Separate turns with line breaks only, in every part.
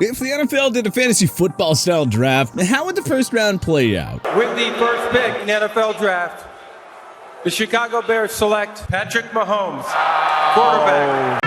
If the NFL did a fantasy football style draft, how would the first round play out?
With the first pick in the NFL draft, the Chicago Bears select Patrick Mahomes, quarterback.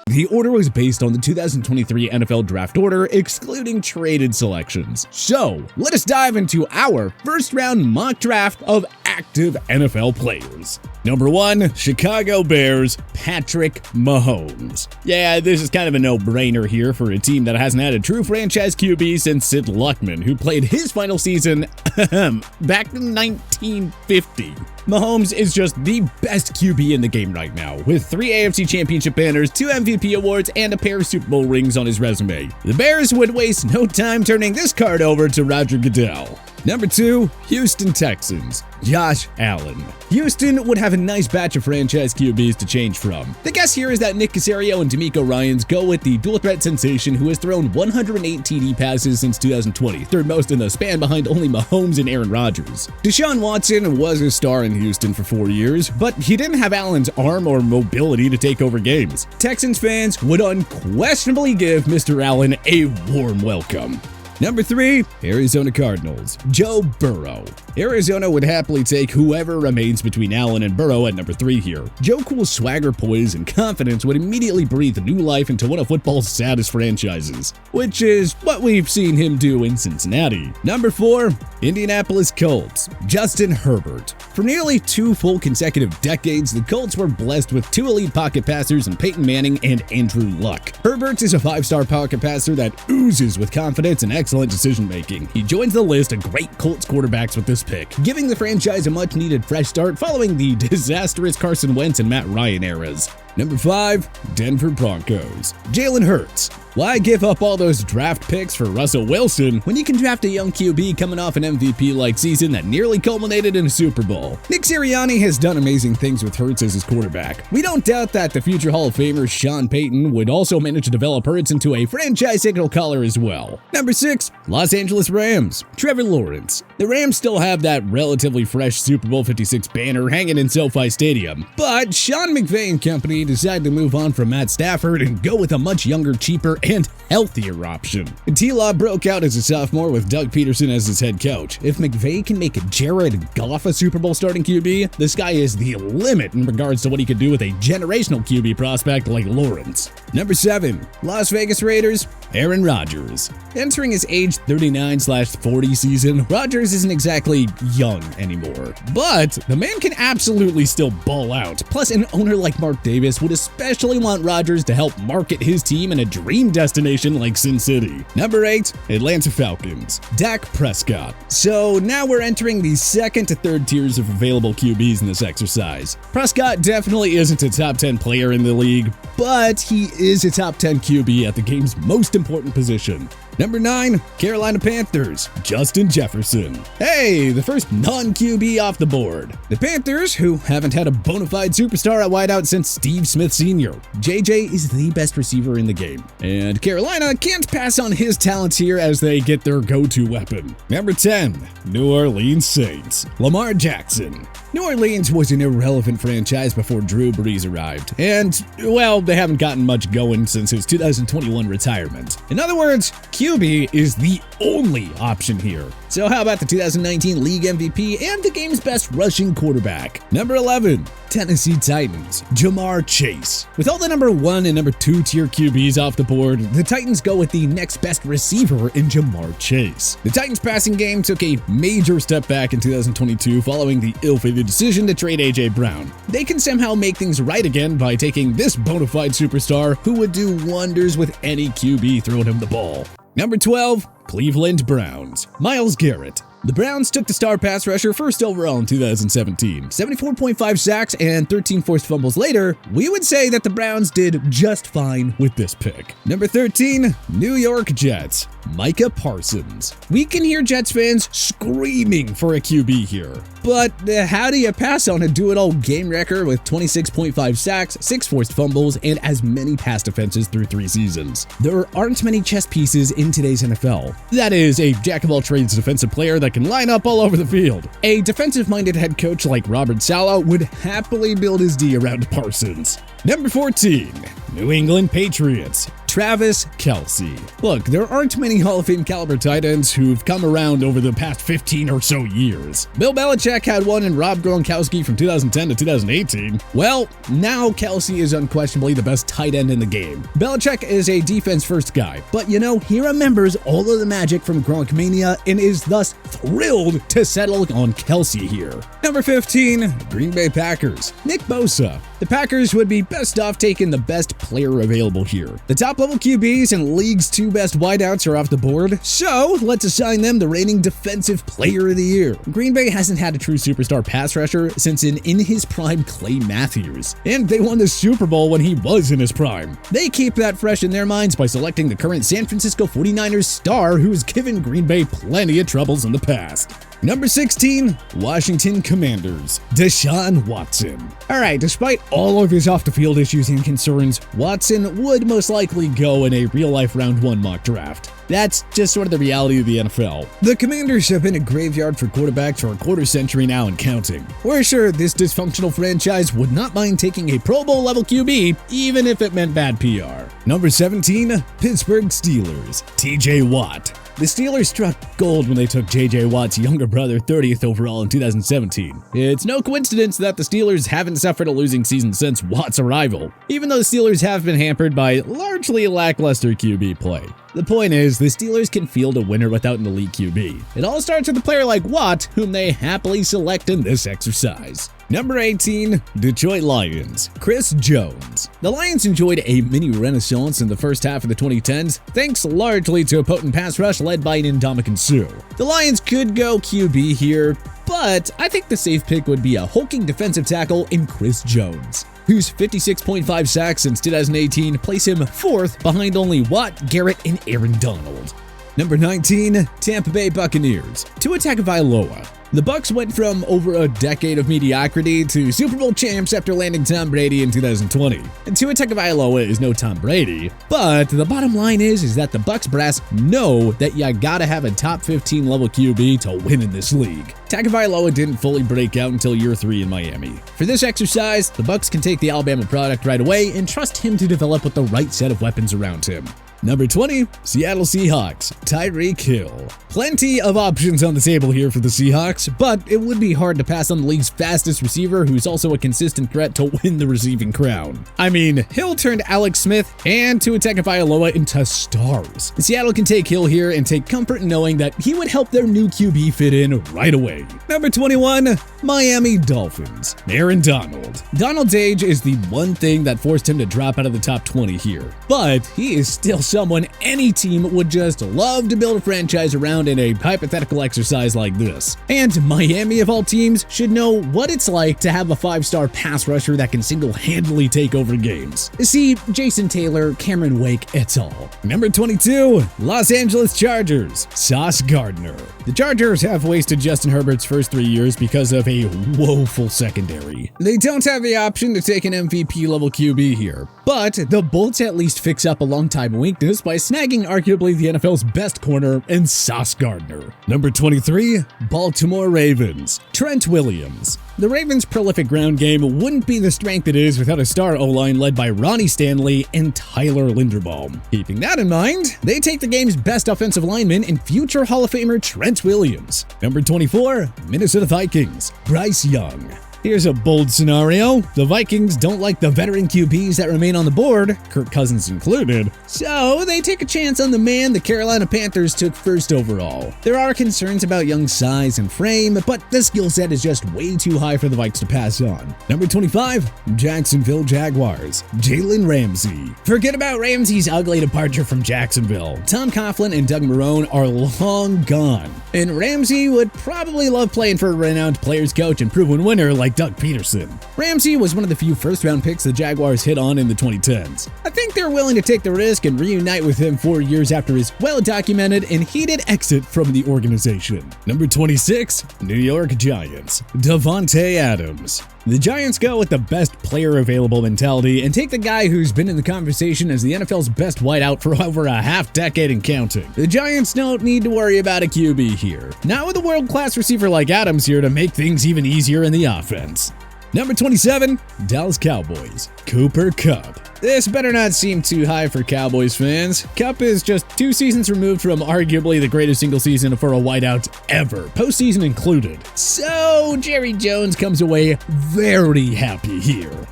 The order was based on the 2023 NFL Draft Order, excluding traded selections. So, let us dive into our first round mock draft of active NFL players. Number 1, Chicago Bears, Patrick Mahomes. Yeah, this is kind of a no-brainer here for a team that hasn't had a true franchise QB since Sid Luckman, who played his final season back in 1950. Mahomes is just the best QB in the game right now, with 3 AFC Championship banners, 2 MVP awards, and a pair of Super Bowl rings on his resume. The Bears would waste no time turning this card over to Roger Goodell. Number 2, Houston Texans, Josh Allen. Houston would have a nice batch of franchise QBs to change from. The guess here is that Nick Caserio and DeMeco Ryans go with the dual threat sensation who has thrown 108 TD passes since 2020, third most in the span behind only Mahomes and Aaron Rodgers. Deshaun Watson was a star in Houston for 4 years, but he didn't have Allen's arm or mobility to take over games. Texans fans would unquestionably give Mr. Allen a warm welcome. Number 3, Arizona Cardinals, Joe Burrow. Arizona would happily take whoever remains between Allen and Burrow at number 3 here. Joe Cool's swagger, poise, and confidence would immediately breathe new life into one of football's saddest franchises, which is what we've seen him do in Cincinnati. Number 4, Indianapolis Colts, Justin Herbert. For nearly 2 full consecutive decades, the Colts were blessed with 2 elite pocket passers in Peyton Manning and Andrew Luck. Herbert is a 5-star pocket passer that oozes with confidence and excellent decision-making. He joins the list of great Colts quarterbacks with this pick, giving the franchise a much-needed fresh start following the disastrous Carson Wentz and Matt Ryan eras. Number 5, Denver Broncos, Jalen Hurts. Why give up all those draft picks for Russell Wilson when you can draft a young QB coming off an MVP-like season that nearly culminated in a Super Bowl? Nick Sirianni has done amazing things with Hurts as his quarterback. We don't doubt that the future Hall of Famer Sean Payton would also manage to develop Hurts into a franchise signal caller as well. Number 6, Los Angeles Rams, Trevor Lawrence. The Rams still have that relatively fresh Super Bowl 56 banner hanging in SoFi Stadium, but Sean McVay and company decided to move on from Matt Stafford and go with a much younger, cheaper, and healthier option. T-Law broke out as a sophomore with Doug Peterson as his head coach. If McVay can make Jared Goff a Super Bowl starting QB, the sky is the limit in regards to what he could do with a generational QB prospect like Lawrence. Number 7, Las Vegas Raiders, Aaron Rodgers. Entering his age 39/40 season, Rodgers isn't exactly young anymore, but the man can absolutely still ball out. Plus, an owner like Mark Davis would especially want Rodgers to help market his team in a dream destination like Sin City. Number 8, Atlanta Falcons, Dak Prescott. So now we're entering the second to third tiers of available QBs in this exercise. Prescott definitely isn't a top 10 player in the league, but he is a top 10 QB at the game's most important position. Number 9, Carolina Panthers, Justin Jefferson. Hey, the first non-QB off the board. The Panthers, who haven't had a bona fide superstar at wideout since Steve Smith Sr. JJ is the best receiver in the game, and Carolina can't pass on his talents here as they get their go-to weapon. Number 10, New Orleans Saints, Lamar Jackson. New Orleans was an irrelevant franchise before Drew Brees arrived, and, well, they haven't gotten much going since his 2021 retirement. In other words, QB is the only option here. So how about the 2019 League MVP and the game's best rushing quarterback? Number 11, Tennessee Titans, Jamar Chase. With all the number 1 and number 2 tier QBs off the board, the Titans go with the next best receiver in Jamar Chase. The Titans passing game took a major step back in 2022 following the ill-fated decision to trade A.J. Brown. They can somehow make things right again by taking this bona fide superstar who would do wonders with any QB throwing him the ball. Number 12, Cleveland Browns, Myles Garrett. The Browns took the star pass rusher first overall in 2017. 74.5 sacks and 13 forced fumbles later, we would say that the Browns did just fine with this pick. Number 13, New York Jets, Micah Parsons. We can hear Jets fans screaming for a QB here. But how do you pass on a do-it-all game wrecker with 26.5 sacks, 6 forced fumbles, and as many pass defenses through 3 seasons? There aren't many chess pieces in today's NFL. That is, a jack-of-all-trades defensive player that can line up all over the field. A defensive-minded head coach like Robert Saleh would happily build his D around Parsons. Number 14, New England Patriots. Travis Kelce. Look, there aren't many Hall of Fame caliber tight ends who've come around over the past 15 or so years. Bill Belichick had one in Rob Gronkowski from 2010 to 2018. Well, now Kelce is unquestionably the best tight end in the game. Belichick is a defense-first guy, but he remembers all of the magic from Gronkmania and is thus thrilled to settle on Kelce here. Number 15, Green Bay Packers. Nick Bosa. The Packers would be best off taking the best player available here. The top-level QBs and league's 2 best wideouts are off the board, so let's assign them the reigning Defensive Player of the Year. Green Bay hasn't had a true superstar pass rusher since in his prime Clay Matthews, and they won the Super Bowl when he was in his prime. They keep that fresh in their minds by selecting the current San Francisco 49ers star who has given Green Bay plenty of troubles in the past. Number 16, Washington Commanders, Deshaun Watson. Alright, despite all of his off-the-field issues and concerns, Watson would most likely go in a real-life round 1 mock draft. That's just sort of the reality of the NFL. The Commanders have been a graveyard for quarterbacks for a quarter century now and counting. We're sure this dysfunctional franchise would not mind taking a Pro Bowl level QB, even if it meant bad PR. Number 17, Pittsburgh Steelers, TJ Watt. The Steelers struck gold when they took J.J. Watt's younger brother 30th overall in 2017. It's no coincidence that the Steelers haven't suffered a losing season since Watt's arrival, even though the Steelers have been hampered by largely lackluster QB play. The point is, the Steelers can field a winner without an elite QB. It all starts with a player like Watt, whom they happily select in this exercise. Number 18, Detroit Lions, Chris Jones. The Lions enjoyed a mini renaissance in the first half of the 2010s, thanks largely to a potent pass rush led by an Ndamukong Suh. The Lions could go QB here, but I think the safe pick would be a hulking defensive tackle in Chris Jones, whose 56.5 sacks since 2018 place him 4th behind only Watt, Garrett, and Aaron Donald. Number 19, Tampa Bay Buccaneers, Tua Tagovailoa. The Bucs went from over a decade of mediocrity to Super Bowl champs after landing Tom Brady in 2020. And Tua Tagovailoa is no Tom Brady, but the bottom line is that the Bucs brass know that you gotta have a top 15 level QB to win in this league. Tagovailoa didn't fully break out until year 3 in Miami. For this exercise, the Bucs can take the Alabama product right away and trust him to develop with the right set of weapons around him. Number 20, Seattle Seahawks, TYREEK Hill. Plenty of options on the table here for the Seahawks, but it would be hard to pass on the league's fastest receiver who's also a consistent threat to win the receiving crown. I mean, Hill turned Alex Smith and Tua Tagovailoa into stars. Seattle can take Hill here and take comfort in knowing that he would help their new QB fit in right away. Number 21, Miami Dolphins, Aaron Donald. Donald's age is the one thing that forced him to drop out of the top 20 here, but he is still someone any team would just love to build a franchise around in a hypothetical exercise like this. And Miami, of all teams, should know what it's like to have a 5-star pass rusher that can single-handedly take over games. See Jason Taylor, Cameron Wake, et al. Number 22, Los Angeles Chargers, Sauce Gardner. The Chargers have wasted Justin Herbert's first 3 years because of a woeful secondary. They don't have the option to take an MVP-level QB here, but the Bolts at least fix up a long-time weakness by snagging arguably the NFL's best corner in Sauce Gardner. Number 23, Baltimore Ravens, Trent Williams. The Ravens' prolific ground game wouldn't be the strength it is without a star O-line led by Ronnie Stanley and Tyler Linderbaum. Keeping that in mind, they take the game's best offensive lineman and future Hall of Famer Trent Williams. Number 24, Minnesota Vikings, Bryce Young. Here's a bold scenario. The Vikings don't like the veteran QBs that remain on the board, Kirk Cousins included, so they take a chance on the man the Carolina Panthers took first overall. There are concerns about Young's size and frame, but the skill set is just way too high for the Vikes to pass on. Number 25, Jacksonville Jaguars, Jalen Ramsey. Forget about Ramsey's ugly departure from Jacksonville. Tom Coughlin and Doug Marrone are long gone, and Ramsey would probably love playing for a renowned players coach and proven winner like like Doug Peterson. Ramsey was one of the few first-round picks the Jaguars hit on in the 2010s. I think they're willing to take the risk and reunite with him 4 years after his well-documented and heated exit from the organization. Number 26, New York Giants, Davante Adams. The Giants go with the best player available mentality and take the guy who's been in the conversation as the NFL's best wideout for over a half-decade and counting. The Giants don't need to worry about a QB here. Not with a world-class receiver like Adams here to make things even easier in the offense. Number 27, Dallas Cowboys, Cooper Kupp. This better not seem too high for Cowboys fans. Kupp is just 2 seasons removed from arguably the greatest single season for a wideout ever, postseason included. So Jerry Jones comes away very happy here.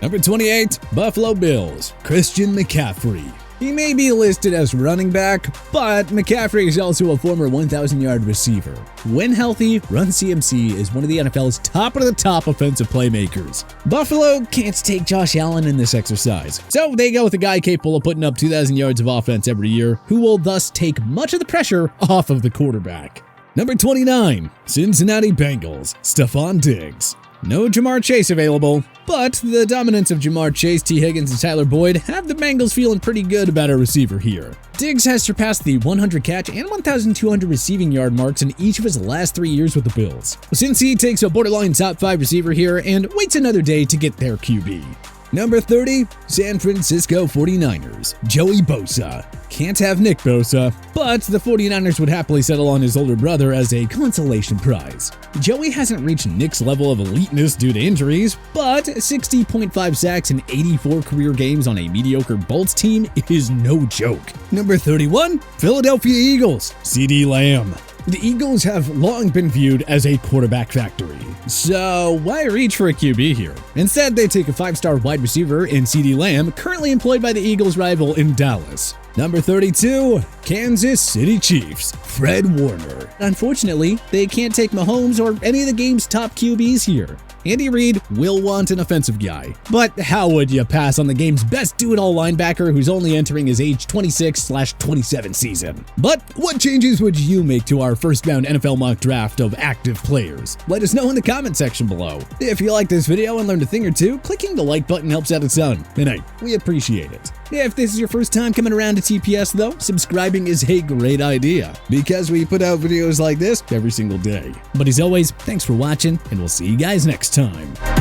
Number 28, Buffalo Bills, Christian McCaffrey. He may be listed as running back, but McCaffrey is also a former 1,000-yard receiver. When healthy, Run CMC is one of the NFL's top-of-the-top offensive playmakers. Buffalo can't take Josh Allen in this exercise, so they go with a guy capable of putting up 2,000 yards of offense every year, who will thus take much of the pressure off of the quarterback. Number 29, Cincinnati Bengals, Stefon Diggs. No Jamar Chase available, but the dominance of Jamar Chase, T. Higgins, and Tyler Boyd have the Bengals feeling pretty good about a receiver here. Diggs has surpassed the 100 catch and 1,200 receiving yard marks in each of his last 3 years with the Bills. Cincy takes a borderline top 5 receiver here and waits another day to get their QB. Number 30, San Francisco 49ers, Joey Bosa. Can't have Nick Bosa, but the 49ers would happily settle on his older brother as a consolation prize. Joey hasn't reached Nick's level of eliteness due to injuries, but 60.5 sacks in 84 career games on a mediocre Bolts team is no joke. Number 31, Philadelphia Eagles, CeeDee Lamb. The Eagles have long been viewed as a quarterback factory, so why reach for a QB here? Instead, they take a 5-star wide receiver in CeeDee Lamb, currently employed by the Eagles' rival in Dallas. Number 32, Kansas City Chiefs, Fred Warner. Unfortunately, they can't take Mahomes or any of the game's top QBs here. Andy Reid will want an offensive guy, but how would you pass on the game's best do-it-all linebacker who's only entering his age 26/27 season? But what changes would you make to our first-round NFL mock draft of active players? Let us know in the comment section below. If you like this video and learned a thing or two, clicking the like button helps out a ton, and hey, we appreciate it. If this is your first time coming around to TPS though, subscribing is a great idea, because we put out videos like this every single day. But as always, thanks for watching, and we'll see you guys next time.